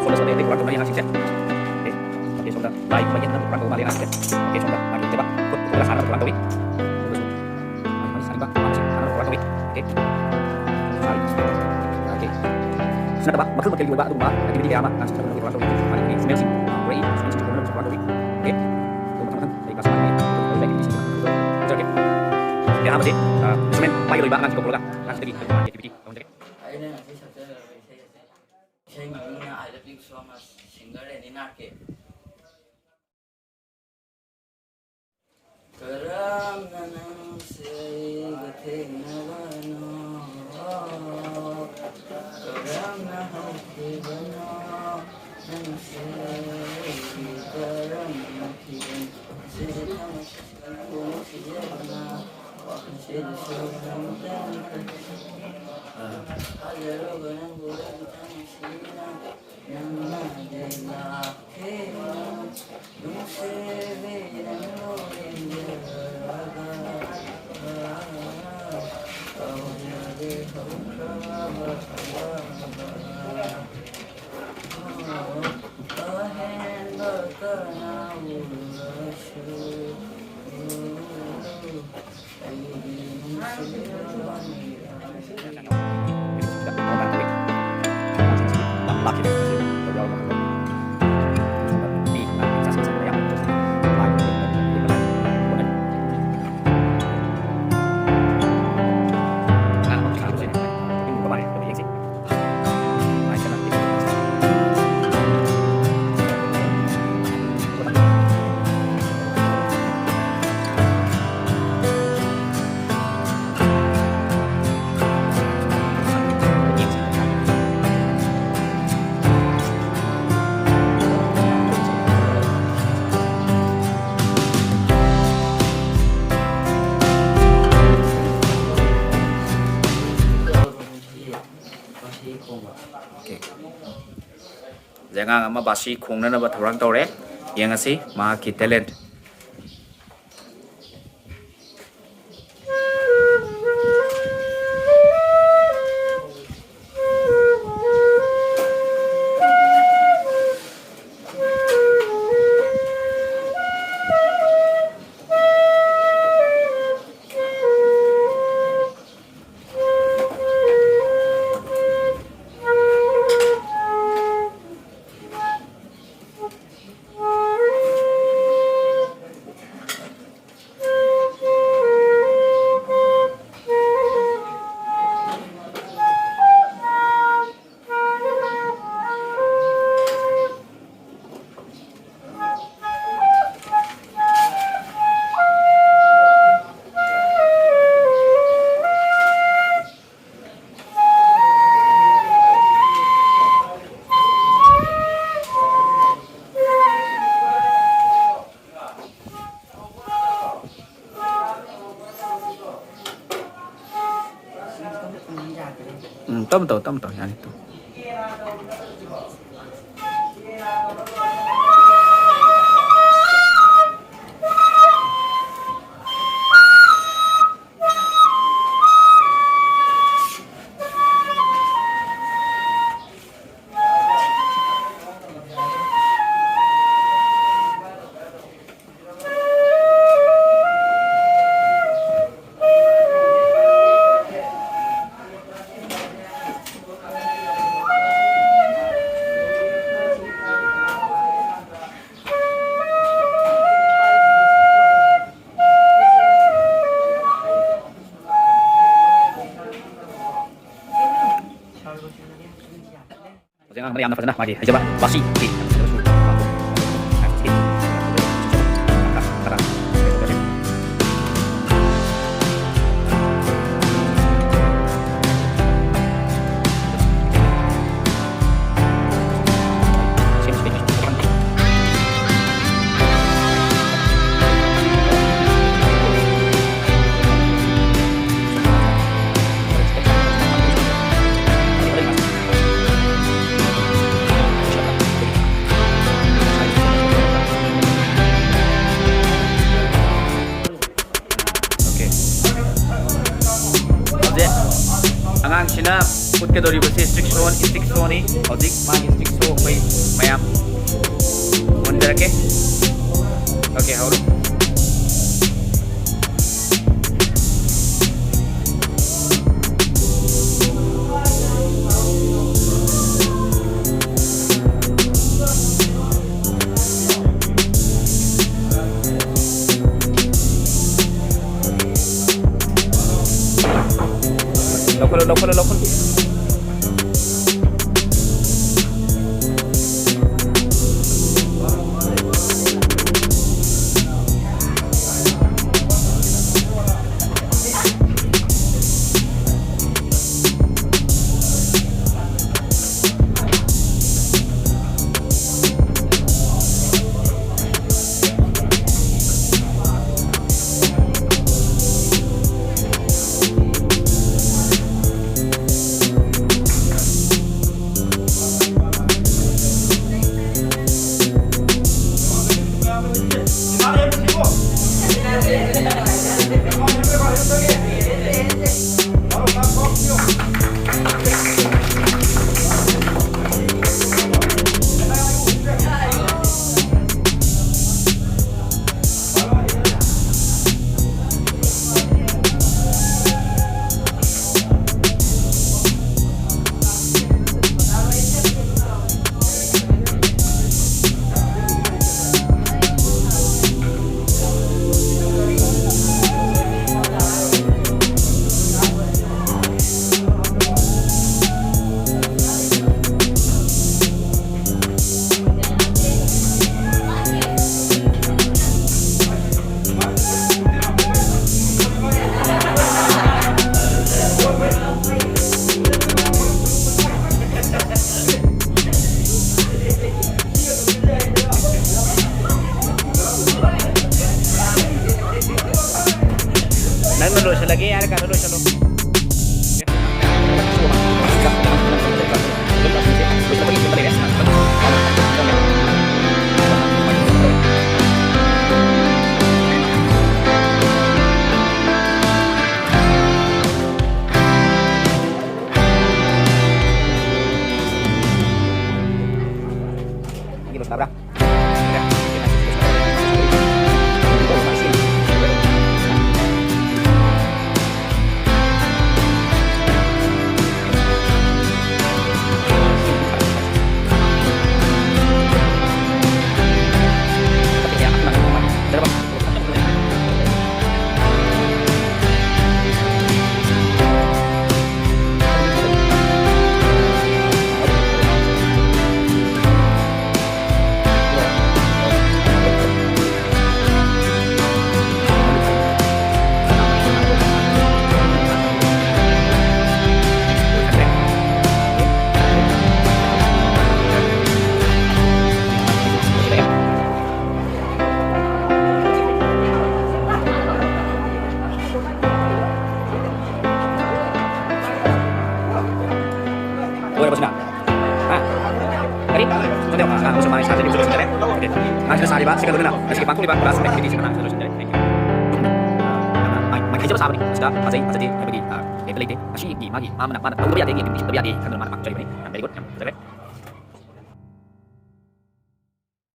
sonda sonda kurang kembali yang asik ya. Oke sonda baik bagian dalam kurang kembali yang asik ya. Oke sonda lagi coba kut kurang sana kurang kembali. Manis sana masih sana kurang kembali. Oke. Oke. Sudah tebak bakal pakai dua bak lagi di kiamat kan sudah kurang kembali. Mari ini smell sih. Boleh ini kurang kembali. Oke. Teman-teman dari kelas mana? Lagi di sini. Oke. Ya apa sih? Instrumen pakai dua bak kan cukup kan. Kan jadi activity. Kamu cek. Ini nanti saya ngomongnya I love you so much singer ini nake karam nanang se gathe navano karam na hoke bano nang se karam na ki se tham ko se na wa se se nam tan ayaro ganang bolang tan sina namna dela ke nung se ve no raga avya de ahen bakana ulashu Jangan ama basi khongna na ba thorang tore yang asi ma ki talent tâm tàu nhà itu. Jangan meriam nafas lagi. Coba basi. ꯆꯠꯀꯗꯧꯔꯤꯕꯁꯦ stick Sony ꯍꯧꯖꯤꯛ ꯃꯥꯒꯤ ꯁ꯭ꯇꯤꯛ ꯁꯣ ꯑꯩꯈꯣꯏ ꯃꯌꯥꯝ ꯃꯨꯟꯖꯔꯛꯀꯦ ꯑꯣꯀꯦ ꯍꯧꯔꯣ ꯂꯧꯈꯠꯂꯣ Nagnulo siya lagi, ano ka, nulo siya lo. Tabrak. Boleh bos nak? Tadi, so tengok, masuk manis saja di sudut sendiri. Oke, masih selesai pak, sekarang nak, masih pangku lipat, beras merah di sekarang sudut sendiri. Thank you. Mai kerja bersama ni, sudah, masih di bagi, bagi, masih di magi, mana, tahu dia kan mana mak cari ni, very good, very good.